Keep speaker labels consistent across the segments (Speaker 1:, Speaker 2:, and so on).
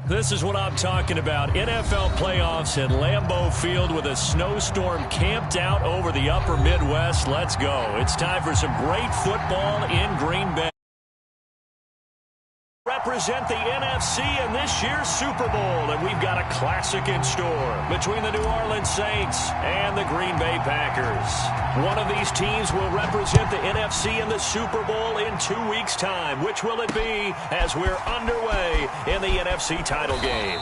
Speaker 1: This is what I'm talking about. NFL playoffs at Lambeau Field with a snowstorm camped out over the upper Midwest. Let's go. It's time for some great football in Green Bay. Represent the NFC in this year's Super Bowl, and we've got a classic in store between the New Orleans Saints and the Green Bay Packers. One of these teams will represent the NFC in the Super Bowl in 2 weeks' time. Which will it be as we're underway in the NFC title game?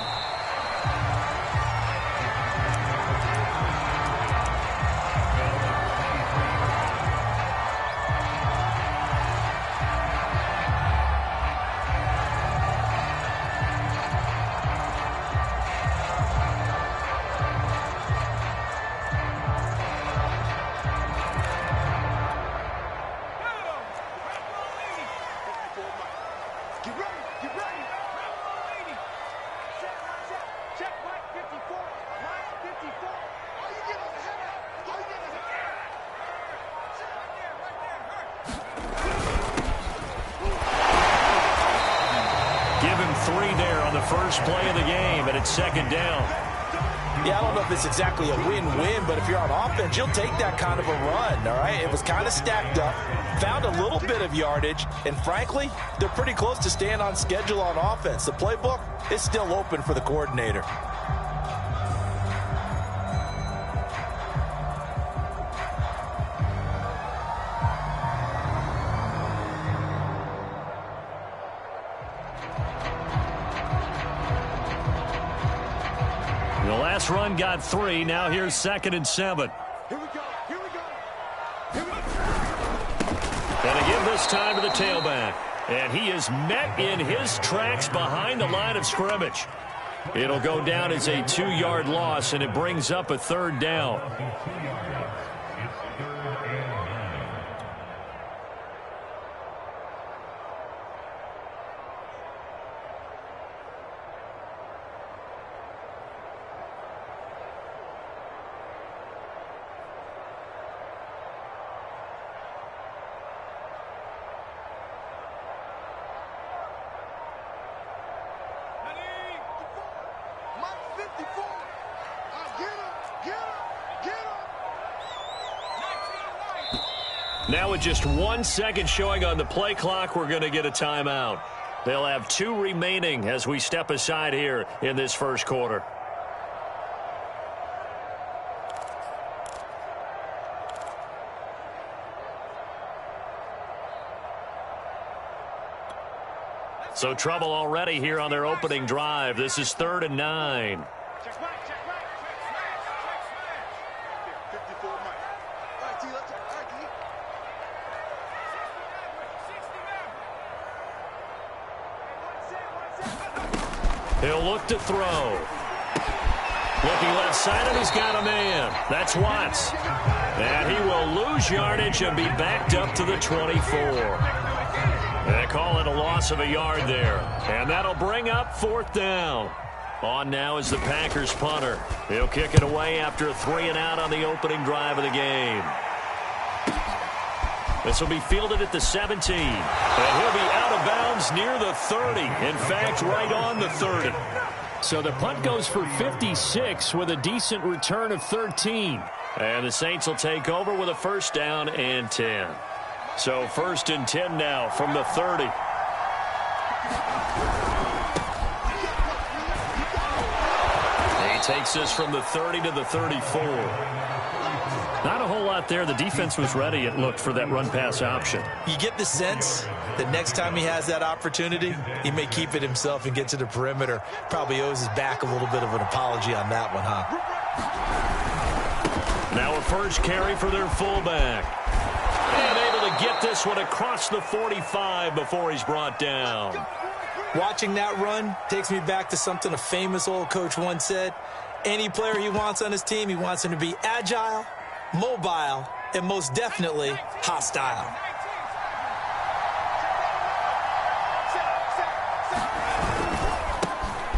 Speaker 1: First play of the game, and it's second down.
Speaker 2: Yeah, I don't know if it's exactly a win-win, but if you're on offense, you'll take that kind of a run, all right? It was kind of stacked up, found a little bit of yardage, and frankly, they're pretty close to staying on schedule on offense. The playbook is still open for the coordinator.
Speaker 1: The last run got 3. Now here's 2nd and 7.
Speaker 3: Here we go. Here we go. Here we go.
Speaker 1: Gonna give this time to the tailback. And he is met in his tracks behind the line of scrimmage. It'll go down as a 2-yard loss, and it brings up a 3rd down. Now with just 1 second showing on the play clock, we're going to get a timeout. They'll have 2 remaining as we step aside here in this first quarter. So trouble already here on their opening drive. This is 3rd and 9. He'll look to throw. Looking left side, and he's got a man. That's Watts. And he will lose yardage and be backed up to the 24. They call it a loss of a yard there. And that'll bring up 4th down. On now is the Packers punter. He'll kick it away after a 3-and-out on the opening drive of the game. This will be fielded at the 17. And he'll be out of bounds near the 30. In fact, right on the 30. So the punt goes for 56 with a decent return of 13. And the Saints will take over with a 1st down and 10. So 1st and 10 now from the 30. He takes this from the 30 to the 34. Not a whole lot there. The defense was ready, it looked, for that run-pass option.
Speaker 2: You get the sense that next time he has that opportunity, he may keep it himself and get to the perimeter. Probably owes his back a little bit of an apology on that one, huh?
Speaker 1: Now a first carry for their fullback. And able to get this one across the 45 before he's brought down.
Speaker 2: Watching that run takes me back to something a famous old coach once said. Any player he wants on his team, he wants him to be agile, mobile, and most definitely hostile.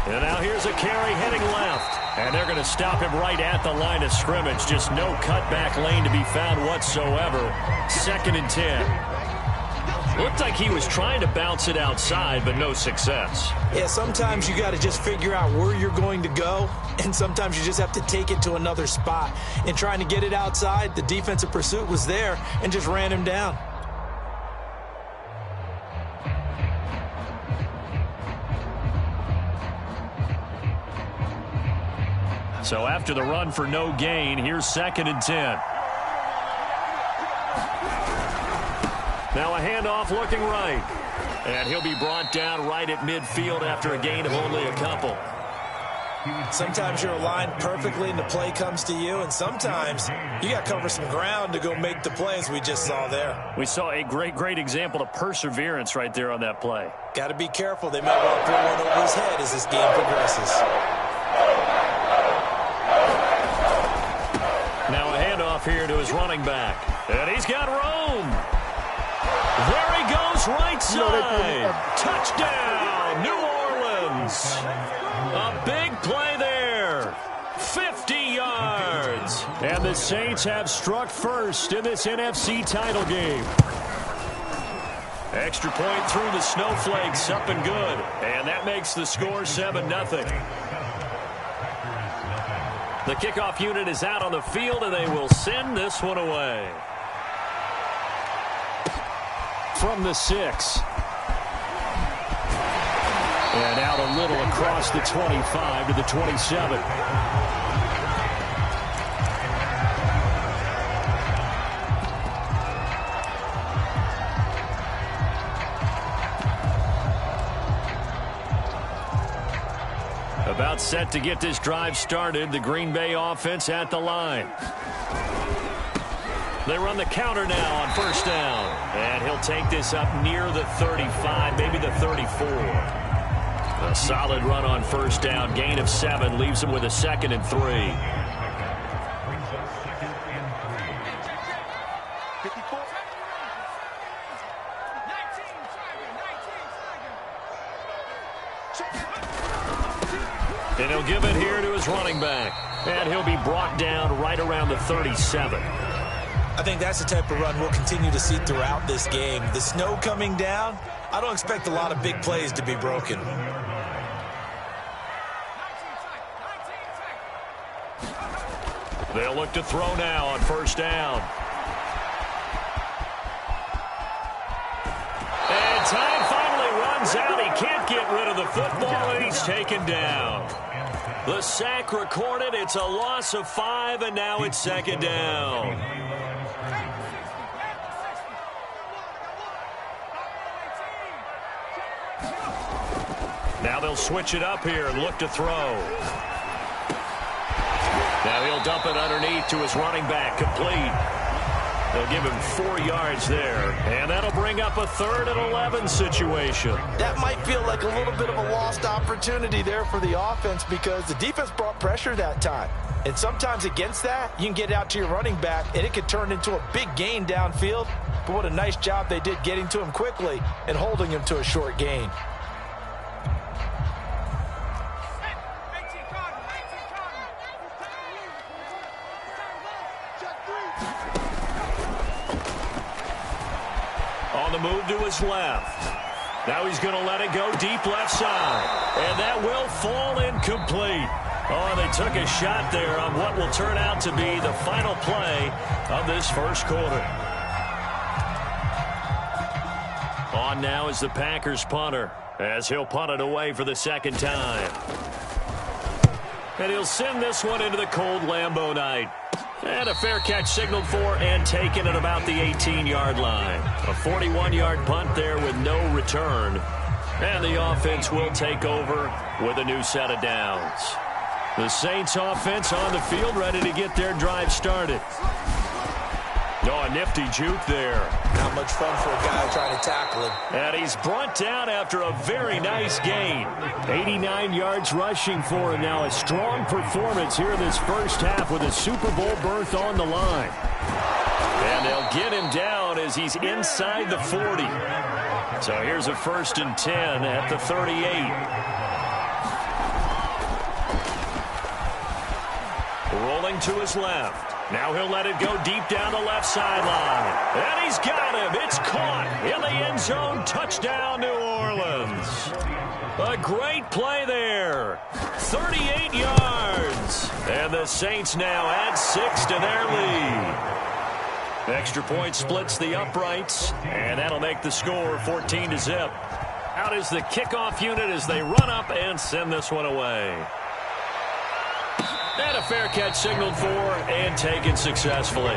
Speaker 1: And now here's a carry heading left. And they're going to stop him right at the line of scrimmage. Just no cutback lane to be found whatsoever. 2nd and 10. Looked like he was trying to bounce it outside, but no success.
Speaker 2: Yeah, sometimes you got to just figure out where you're going to go, and sometimes you just have to take it to another spot. And trying to get it outside, the defensive pursuit was there and just ran him down.
Speaker 1: So after the run for no gain, here's 2nd and 10. Now a handoff looking right. And he'll be brought down right at midfield after a gain of only a couple.
Speaker 2: Sometimes you're aligned perfectly and the play comes to you, and sometimes you got to cover some ground to go make the play, as we just saw there.
Speaker 1: We saw a great example of perseverance right there on that play.
Speaker 2: Got to be careful. They might well throw one over his head as this game progresses.
Speaker 1: Now a handoff here to his running back. And he's got room. There he goes, right side. Touchdown, New Orleans. A big play there. 50 yards. And the Saints have struck first in this NFC title game. Extra point through the snowflakes, up and good. And that makes the score 7-0. The kickoff unit is out on the field, and they will send this one away. From the 6. And out a little across the 25 to the 27. About set to get this drive started. The Green Bay offense at the line. They run the counter now on first down. And he'll take this up near the 35, maybe the 34. A solid run on first down. Gain of 7 leaves him with a 2nd and 3.
Speaker 3: 54.
Speaker 1: And he'll give it here to his running back. And he'll be brought down right around the 37.
Speaker 2: I think that's the type of run we'll continue to see throughout this game. The snow coming down, I don't expect a lot of big plays to be broken.
Speaker 1: They'll look to throw now on first down. And time finally runs out. He can't get rid of the football, and he's taken down. The sack recorded. It's a loss of 5, and now it's 2nd down. Now they'll switch it up here and look to throw. Now he'll dump it underneath to his running back, complete. They'll give him 4 yards there, and that'll bring up a 3rd and 11 situation.
Speaker 2: That might feel like a little bit of a lost opportunity there for the offense because the defense brought pressure that time. And sometimes against that, you can get out to your running back, and it could turn into a big gain downfield. But what a nice job they did getting to him quickly and holding him to a short gain.
Speaker 1: On the move to his left. Now he's going to let it go deep left side. And that will fall incomplete. Oh, they took a shot there on what will turn out to be the final play of this first quarter. On now is the Packers punter as he'll punt it away for the 2nd time. And he'll send this one into the cold Lambeau night. And a fair catch signaled for and taken at about the 18-yard line. A 41-yard punt there with no return. And the offense will take over with a new set of downs. The Saints offense on the field ready to get their drive started. Oh, a nifty juke there.
Speaker 2: Not much fun for a guy trying to tackle him.
Speaker 1: And he's brought down after a very nice gain. 89 yards rushing for him now. A strong performance here in this first half with a Super Bowl berth on the line. And they'll get him down as he's inside the 40. So here's a 1st and 10 at the 38. Rolling to his left. Now he'll let it go deep down the left sideline. And he's got him. It's caught in the end zone. Touchdown, New Orleans. A great play there. 38 yards. And the Saints now add 6 to their lead. Extra point splits the uprights, and that'll make the score 14-0. Out is the kickoff unit as they run up and send this one away. And a fair catch signaled for and taken successfully.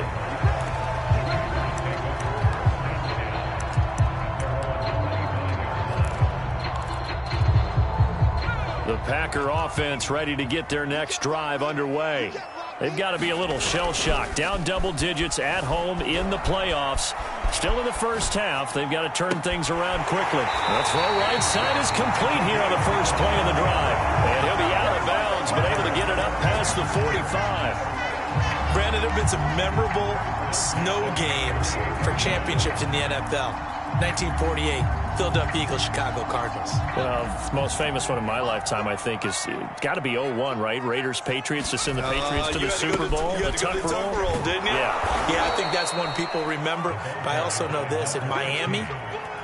Speaker 1: The Packer offense ready to get their next drive underway. They've got to be a little shell-shocked. Down double digits at home in the playoffs. Still in the first half. They've got to turn things around quickly. The throw right side is complete here on the first play of the drive. And he'll be out of bounds, but able to get it up past the 45.
Speaker 2: Brandon, there have been some memorable snow games for championships in the NFL. 1948, Philadelphia Eagles, Chicago Cardinals.
Speaker 1: Well, the most famous one in my lifetime, I think, is got to be 01, right? Raiders, Patriots, to send the Patriots to the Super Bowl.
Speaker 2: You got to go to the Tuck roll, didn't you? Yeah, I think that's one people remember. But I also know this. In Miami,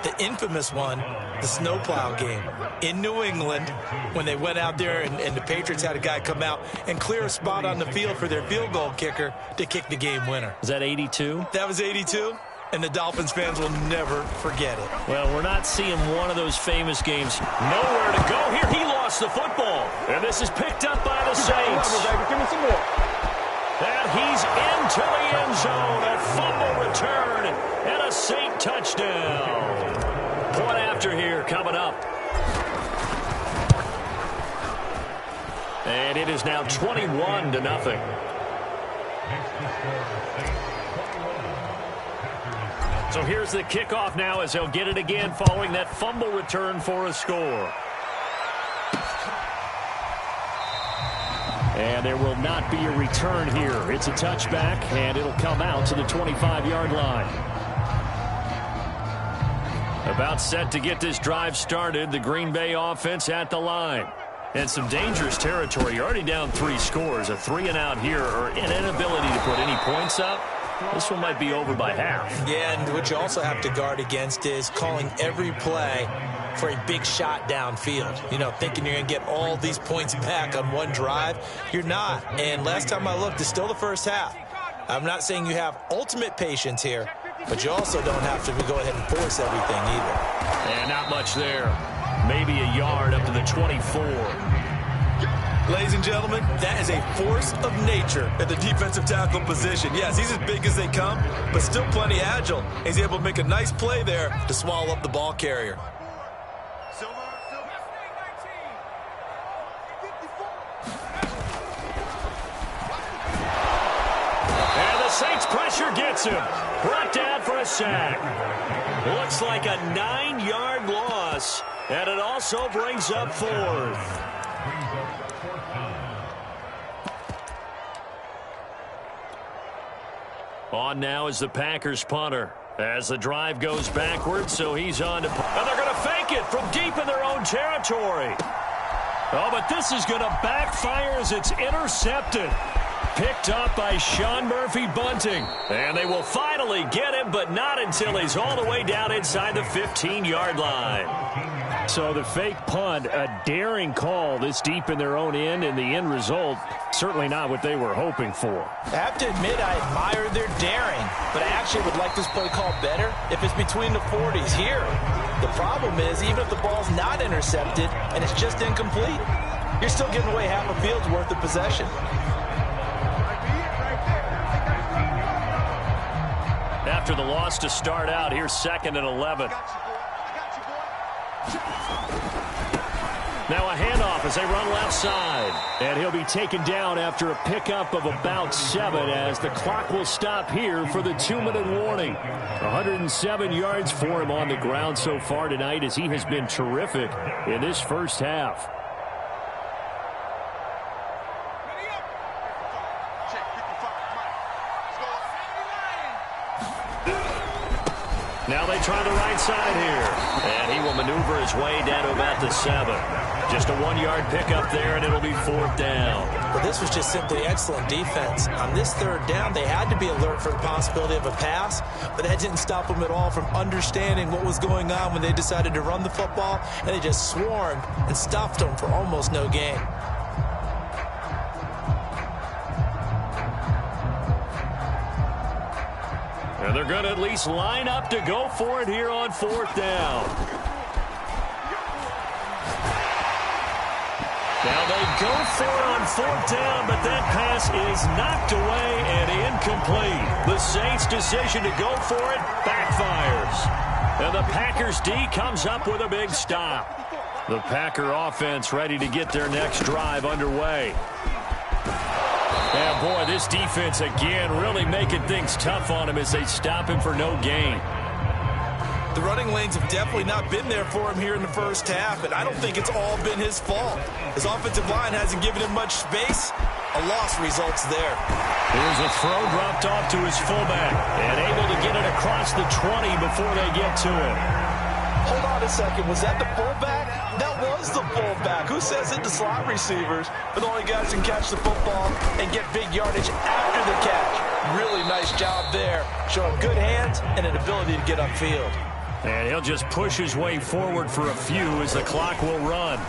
Speaker 2: the infamous one, the snowplow game in New England, when they went out there and the Patriots had a guy come out and clear a spot on the field for their field goal kicker to kick the game winner.
Speaker 1: Is that 82?
Speaker 2: That was 82. And the Dolphins fans will never forget it.
Speaker 1: Well, we're not seeing one of those famous games. Nowhere to go here. He lost the football. And this is picked up by the Saints.
Speaker 3: Give me some more.
Speaker 1: And he's into the end zone. A fumble return and a Saint touchdown. Point after here coming up. And it is now 21-0. So here's the kickoff now as they'll get it again following that fumble return for a score. And there will not be a return here. It's a touchback, and it'll come out to the 25-yard line. About set to get this drive started, the Green Bay offense at the line. And some dangerous territory. You're already down 3 scores. A 3-and-out here, or an inability to put any points up. This one might be over by half.
Speaker 2: Yeah, and what you also have to guard against is calling every play for a big shot downfield. You know, thinking you're going to get all these points back on one drive. You're not. And last time I looked, it's still the first half. I'm not saying you have ultimate patience here, but you also don't have to go ahead and force everything either.
Speaker 1: And not much there. Maybe a yard up to the 24.
Speaker 2: Ladies and gentlemen, that is a force of nature at the defensive tackle position. Yes, he's as big as they come, but still plenty agile. He's able to make a nice play there to swallow up the ball carrier.
Speaker 1: And the Saints pressure gets him. Brought down for a sack. Looks like a 9-yard loss, and it also brings up 4th. On now is the Packers punter as the drive goes backwards, so he's on to... And they're going to fake it from deep in their own territory. Oh, but this is going to backfire as it's intercepted. Picked up by Sean Murphy-Bunting. And they will finally get him, but not until he's all the way down inside the 15-yard line. So the fake punt, a daring call this deep in their own end, and the end result, certainly not what they were hoping for.
Speaker 2: I have to admit, I admire their daring, but I actually would like this play called better if it's between the 40s here. The problem is, even if the ball's not intercepted and it's just incomplete, you're still giving away half a field's worth of possession.
Speaker 1: After the loss to start out, here's 2nd and 11. Now a handoff as they run left side. And he'll be taken down after a pickup of about 7 as the clock will stop here for the 2-minute warning. 107 yards for him on the ground so far tonight as he has been terrific in this first half. Now they try the right side here. And he will maneuver his way down to about the 7. Just a 1-yard pickup there, and it'll be 4th down.
Speaker 2: Well, this was just simply excellent defense. On this 3rd down, they had to be alert for the possibility of a pass, but that didn't stop them at all from understanding what was going on when they decided to run the football, and they just swarmed and stuffed them for almost no gain.
Speaker 1: And they're going to at least line up to go for it here on 4th down. Now they go for it on 4th down, but that pass is knocked away and incomplete. The Saints' decision to go for it backfires. And the Packers D comes up with a big stop. The Packer offense ready to get their next drive underway. And boy, this defense again really making things tough on him as they stop him for no gain.
Speaker 2: The running lanes have definitely not been there for him here in the first half, and I don't think it's all been his fault. His offensive line hasn't given him much space. A loss results there.
Speaker 1: Here's a throw dropped off to his fullback and able to get it across the 20 before they get to him.
Speaker 2: Hold on a second. Was that the fullback? That was the fullback. Who says it to slot receivers? But the only guys who can catch the football and get big yardage after the catch. Really nice job there. Showing good hands and an ability to get upfield.
Speaker 1: And he'll just push his way forward for a few as the clock will run.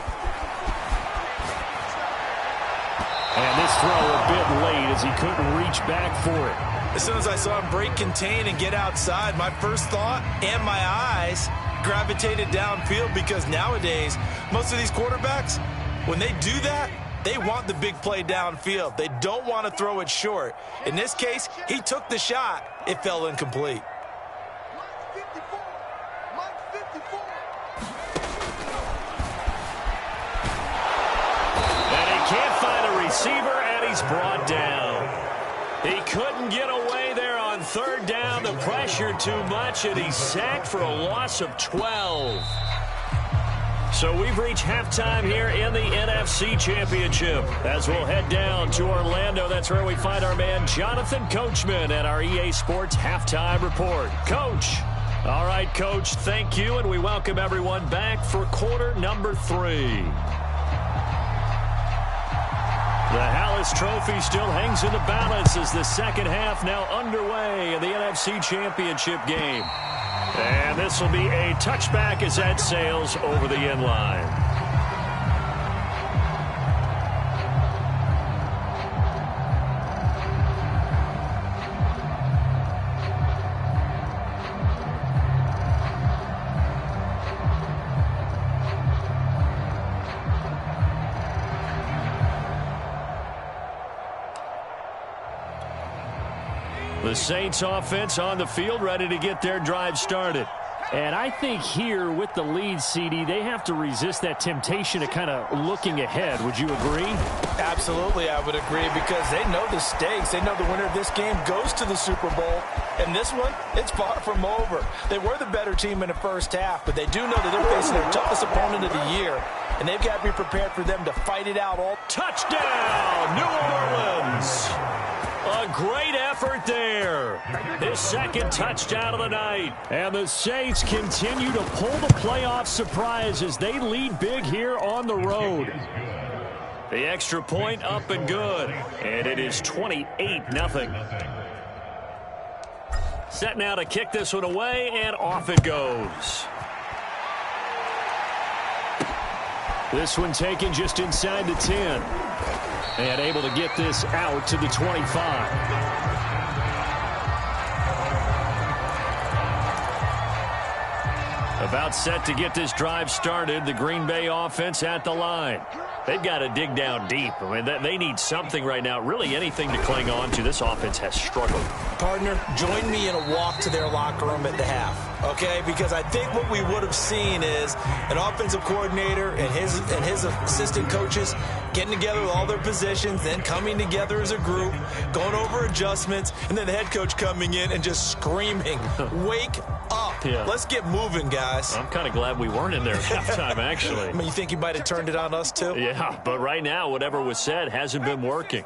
Speaker 1: And this throw a bit late as he couldn't reach back for it.
Speaker 2: As soon as I saw him break contain and get outside, my first thought and my eyes gravitated downfield, because nowadays, most of these quarterbacks, when they do that, they want the big play downfield. They don't want to throw it short. In this case, he took the shot. It fell incomplete.
Speaker 1: And he can't find a receiver, and he's brought down. He couldn't get away there on 3rd down. The pressure too much, and he's sacked for a loss of 12. So we've reached halftime here in the NFC Championship. As we'll head down to Orlando, that's where we find our man Jonathan Coachman at our EA Sports Halftime Report. Coach. All right, Coach, thank you, and we welcome everyone back for quarter number 3. The Hallis Trophy still hangs in the balance as the second half now underway in the NFC Championship game. And this will be a touchback as that sails over the end line. The Saints offense on the field ready to get their drive started.
Speaker 4: And I think here with the lead, CD, they have to resist that temptation of kind of looking ahead. Would you agree?
Speaker 2: Absolutely, I would agree, because they know the stakes. They know the winner of this game goes to the Super Bowl. And this one, it's far from over. They were the better team in the first half, but they do know that they're facing their toughest opponent of the year. And they've got to be prepared for them to fight it out all.
Speaker 1: Touchdown, New Orleans! A great effort there. His second touchdown of the night. And the Saints continue to pull the playoff surprise as they lead big here on the road. The extra point up and good. And it is 28-0. Set now to kick this one away, and off it goes. This one taken just inside the 10. And able to get this out to the 25. About set to get this drive started. The Green Bay offense at the line. They've got to dig down deep. I mean, they need something right now, really anything to cling on to. This offense has struggled.
Speaker 2: Partner, join me in a walk to their locker room at the half, okay? Because I think what we would have seen is an offensive coordinator and his assistant coaches getting together with all their positions, then coming together as a group, going over adjustments, and then the head coach coming in and just screaming, wake up. Yeah. Let's get moving, guys.
Speaker 1: I'm kind of glad we weren't in there at halftime, actually.
Speaker 2: I mean, you think he might have turned it on us, too?
Speaker 1: Yeah, but right now, whatever was said hasn't been working.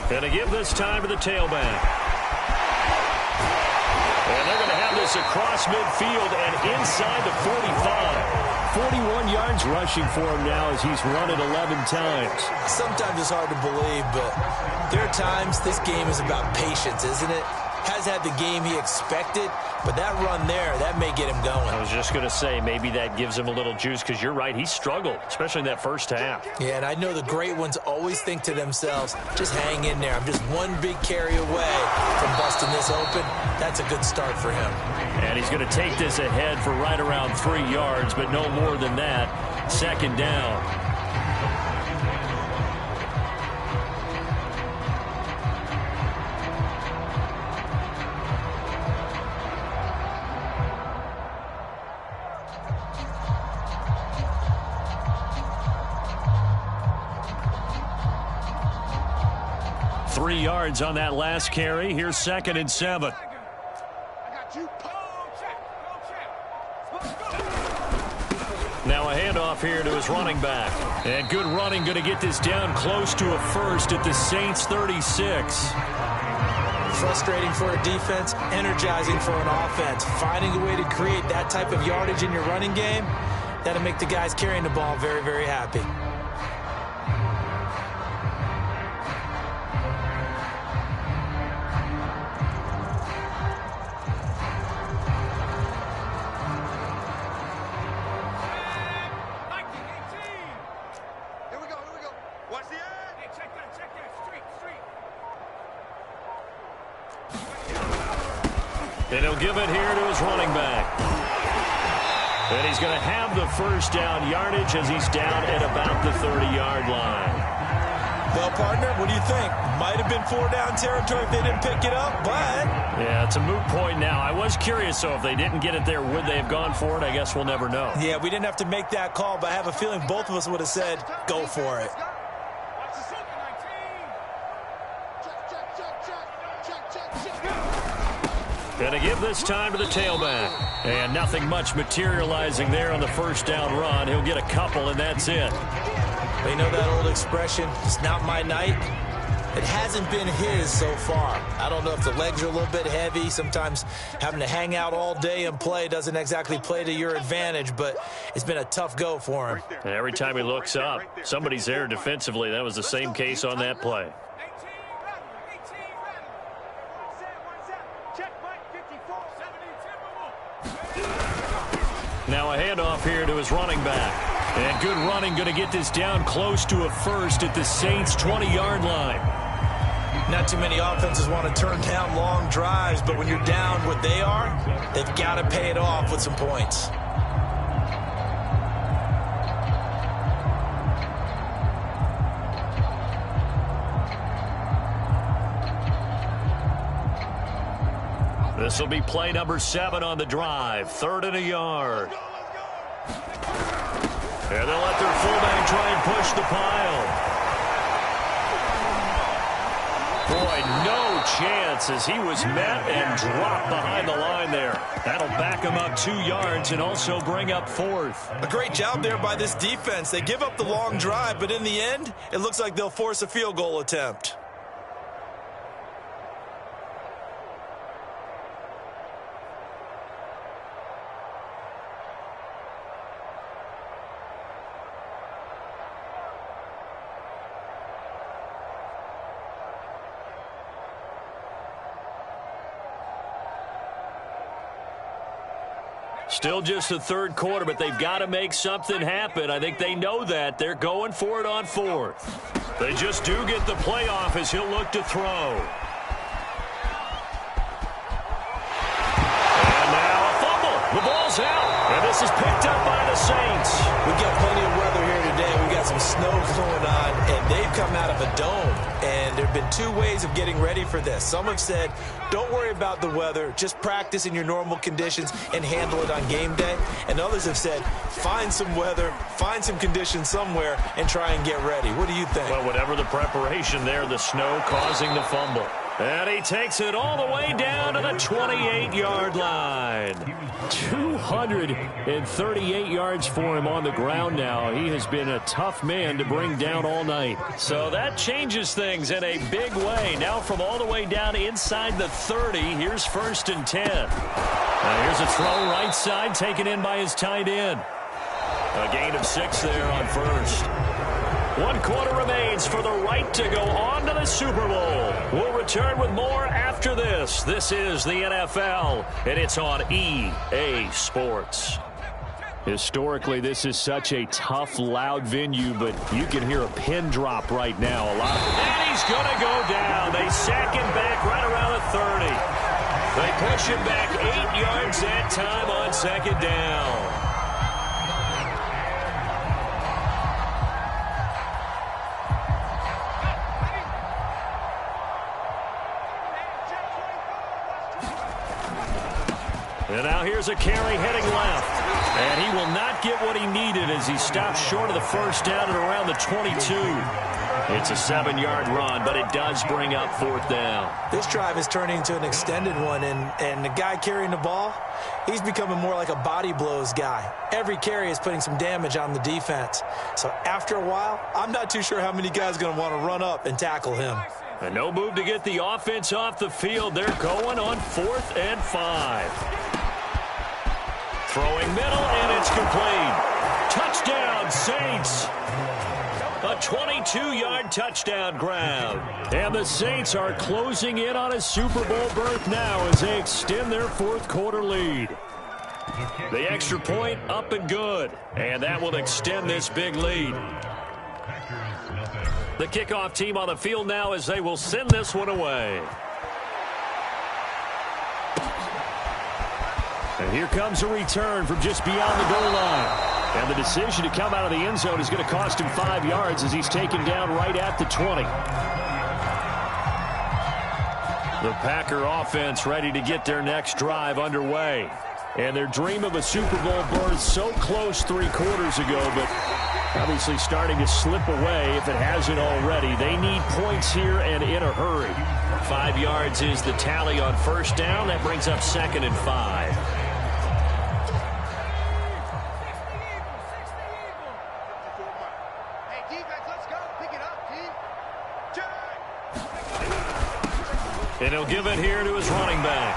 Speaker 1: Going to give this time to the tailback. And they're going to have this is across midfield and inside the 45.
Speaker 4: 41 yards rushing for him now as he's run it 11 times.
Speaker 2: Sometimes it's hard to believe, but there are times this game is about patience, isn't it? Has had the game he expected, but that run there, that may get him going.
Speaker 1: I was just going to say, maybe that gives him a little juice, because you're right, he struggled, especially in that first half.
Speaker 2: Yeah, and I know the great ones always think to themselves, just hang in there. I'm just one big carry away from busting this open. That's a good start for him.
Speaker 1: And he's going to take this ahead for right around 3 yards, but no more than that. Second down. Three yards on that last carry. Here's 2nd and 7. Now a handoff here to his running back. And good running, going to get this down close to a first at the Saints 36.
Speaker 2: Frustrating for a defense, energizing for an offense. Finding a way to create that type of yardage in your running game, that'll make the guys carrying the ball very, very happy.
Speaker 1: And he'll give it here to his running back. And he's going to have the first down yardage as he's down at about the 30-yard line.
Speaker 2: Well, partner, what do you think? Might have been 4-down territory if they didn't pick it up, but...
Speaker 1: Yeah, it's a moot point now. I was curious, so if they didn't get it there, would they have gone for it? I guess we'll never know.
Speaker 2: Yeah, we didn't have to make that call, but I have a feeling both of us would have said, go for it.
Speaker 1: Going to give this time to the tailback. And nothing much materializing there on the first down run. He'll get a couple, and that's it.
Speaker 2: You know that old expression, it's not my night? It hasn't been his so far. I don't know if the legs are a little bit heavy. Sometimes having to hang out all day and play doesn't exactly play to your advantage, but it's been a tough go for him.
Speaker 1: And every time he looks up, somebody's there defensively. That was the same case on that play. Now a handoff here to his running back. And good running, going to get this down close to a first at the Saints' 20-yard line.
Speaker 2: Not too many offenses want to turn down long drives, but when you're down what they are, they've got to pay it off with some points.
Speaker 1: This will be play number 7 on the drive. 3rd and a yard. And they'll let their fullback try and push the pile. Boy, no chance as he was met and dropped behind the line there. That'll back him up 2 yards and also bring up 4th.
Speaker 2: A great job there by this defense. They give up the long drive, but in the end, it looks like they'll force a field goal attempt.
Speaker 1: Still just the 3rd quarter, but they've got to make something happen. I think they know that. They're going for it on 4th. They just do get the playoff as he'll look to throw. And now a fumble. The ball's out. And this is picked up by the Saints.
Speaker 2: We've got plenty of weather here today. We've got some snow going on, and they've come out of a dome. And there have been 2 ways of getting ready for this. Some have said, don't worry about the weather. Just practice in your normal conditions and handle it on game day. And others have said, find some weather, find some conditions somewhere, and try and get ready. What do you think?
Speaker 1: Well, whatever the preparation there, the snow causing the fumble. And he takes it all the way down to the 28-yard line.
Speaker 4: 238 yards for him on the ground now. He has been a tough man to bring down all night.
Speaker 1: So that changes things in a big way. Now from all the way down inside the 30, here's 1st and 10. Now here's a throw right side taken in by his tight end. A gain of 6 there on first. 1 quarter remains for the right to go on to the Super Bowl. We'll return with more after this. This is the NFL, and it's on EA Sports. Historically, this is such a tough, loud venue, but you can hear a pin drop right now. And he's going to go down. They sack him back right around the 30. They push him back 8 yards that time on second down. And now here's a carry heading left. And he will not get what he needed as he stops short of the first down at around the 22. It's a 7-yard run, but it does bring up 4th down.
Speaker 2: This drive is turning into an extended one, and the guy carrying the ball, he's becoming more like a body blows guy. Every carry is putting some damage on the defense. So after a while, I'm not too sure how many guys are going to want to run up and tackle him.
Speaker 1: And no move to get the offense off the field. They're going on 4th and 5. Throwing middle, and it's complete. Touchdown, Saints. A 22-yard touchdown grab. And the Saints are closing in on a Super Bowl berth now as they extend their 4th quarter lead. The extra point up and good. And that will extend this big lead. The kickoff team on the field now as they will send this one away. And here comes a return from just beyond the goal line. And the decision to come out of the end zone is going to cost him 5 yards as he's taken down right at the 20. The Packer offense ready to get their next drive underway. And their dream of a Super Bowl berth so close 3 quarters ago, but obviously starting to slip away if it hasn't already. They need points here and in a hurry. 5 yards is the tally on first down. That brings up 2nd and 5. And he'll give it here to his running back.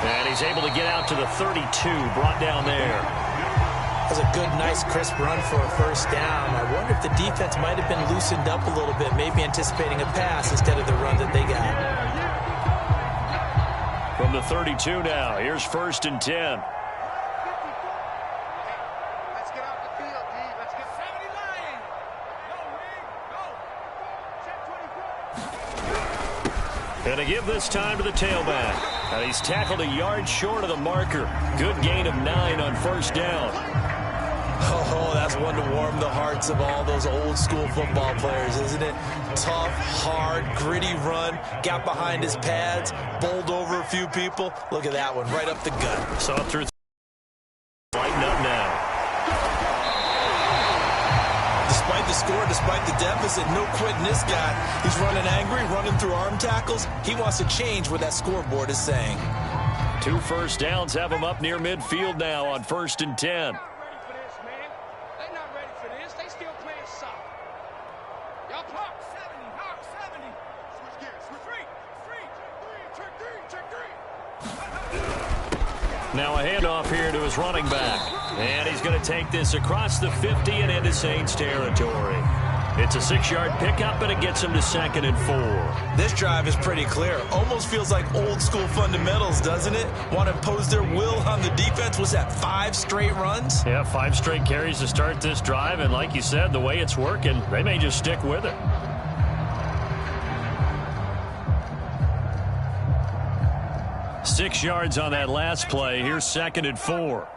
Speaker 1: And he's able to get out to the 32, brought down there.
Speaker 2: That was a good, nice, crisp run for a first down. I wonder if the defense might have been loosened up a little bit, maybe anticipating a pass instead of the run that they got.
Speaker 1: From the 32 now, here's 1st and 10. And to give this time to the tailback. And he's tackled a yard short of the marker. Good gain of 9 on first down.
Speaker 2: Oh, that's one to warm the hearts of all those old school football players, isn't it? Tough, hard, gritty run. Got behind his pads, bowled over a few people. Look at that one, right up the gut.
Speaker 1: Saw through. Lighten up now.
Speaker 2: Despite the score, despite the deficit, no quitting this guy. He's running angry, running through arm tackles. He wants to change what that scoreboard is saying.
Speaker 1: 2 first downs have him up near midfield now on 1st and 10. Now a handoff here to his running back. And he's going to take this across the 50 and into Saints territory. It's a 6-yard pickup, and it gets him to 2nd and 4.
Speaker 2: This drive is pretty clear. Almost feels like old school fundamentals, doesn't it? Want to impose their will on the defense. Was that 5 straight runs?
Speaker 1: Yeah, 5 straight carries to start this drive. And like you said, the way it's working, they may just stick with it. Six yards on that last play. Here's 2nd and 4.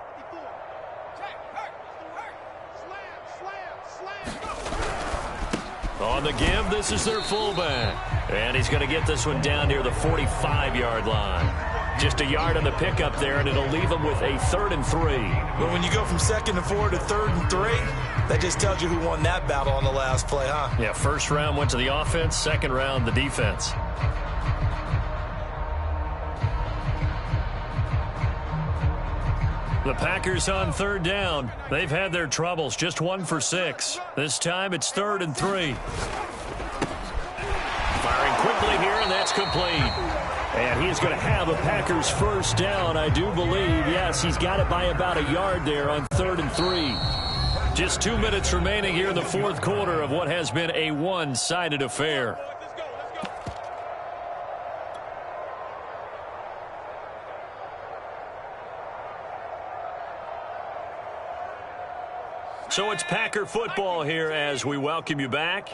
Speaker 1: On the give, this is their fullback. And he's going to get this one down near the 45-yard line. Just a yard on the pickup there, and it'll leave him with a 3rd and 3.
Speaker 2: But when you go from 2nd and 4 to 3rd and 3, that just tells you who won that battle on the last play, huh?
Speaker 1: Yeah, first round went to the offense, second round the defense. The Packers on 3rd down. They've had their troubles, just 1 for 6. This time it's 3rd and 3. Firing quickly here, and that's complete.
Speaker 4: And he is going to have a Packers first down, I do believe. Yes, he's got it by about a yard there on 3rd and 3. Just 2 minutes remaining here in the fourth quarter of what has been a one-sided affair. So it's Packer football here as we welcome you back.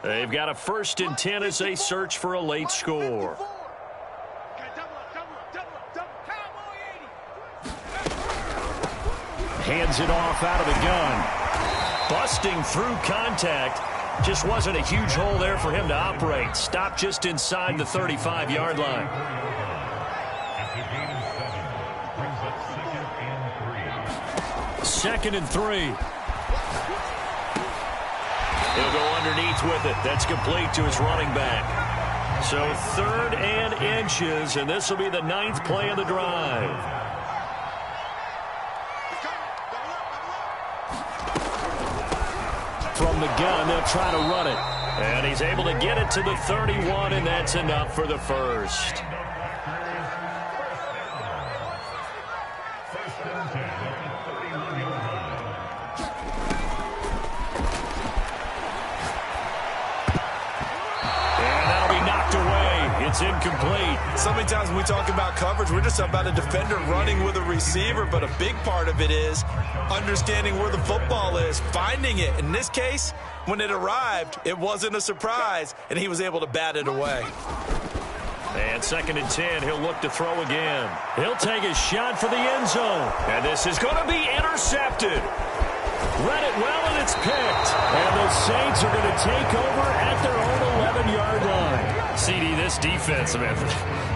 Speaker 4: They've got a 1st and 10 as they search for a late score. Hands it off out of the gun. Busting through contact. Just wasn't a huge hole there for him to operate. Stopped just inside the 35-yard line. Second and 3. He'll go underneath with it. That's complete to his running back. So 3rd and inches, and this will be the 9th play of the drive. From the gun, they'll try to run it. And he's able to get it to the 31, and that's enough for the first. It's incomplete.
Speaker 2: So many times when we talk about coverage, we're just about a defender running with a receiver, but a big part of it is understanding where the football is, finding it. In this case, when it arrived, it wasn't a surprise, and he was able to bat it away.
Speaker 1: And 2nd and 10, he'll look to throw again. He'll take a shot for the end zone. And this is going to be intercepted. Read it well, and it's picked. And the Saints are going to take over at their own 11-yard line. CD, this defense, man,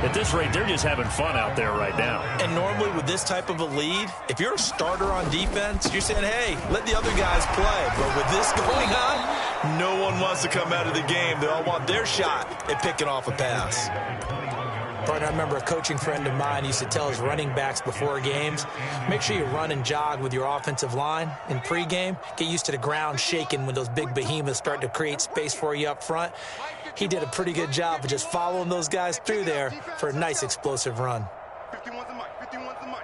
Speaker 1: at this rate, they're just having fun out there right now.
Speaker 2: And normally with this type of a lead, if you're a starter on defense, you're saying, hey, let the other guys play. But with this going on, no one wants to come out of the game. They all want their shot at picking off a pass.
Speaker 5: Partner, I remember a coaching friend of mine used to tell his running backs before games, make sure you run and jog with your offensive line in pregame. Get used to the ground shaking when those big behemoths start to create space for you up front. He did a pretty good job of just following those guys through there for a nice explosive run.
Speaker 3: 51's the mic. 51's the mic.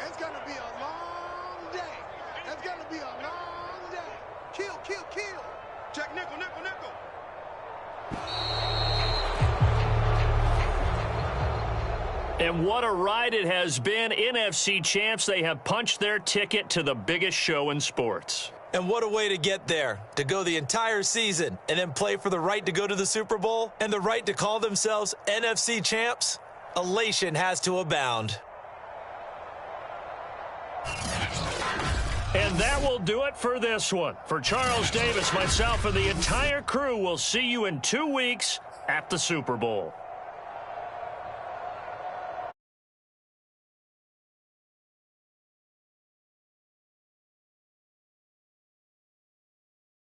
Speaker 3: It's going to be a long day. It's going to be a long day. Kill. Check nickel.
Speaker 1: And what a ride it has been. NFC champs, they have punched their ticket to the biggest show in sports.
Speaker 2: And what a way to get there, to go the entire season and then play for the right to go to the Super Bowl and the right to call themselves NFC champs. Elation has to abound.
Speaker 1: And that will do it for this one. For Charles Davis, myself, and the entire crew, we'll see you in 2 weeks at the Super Bowl.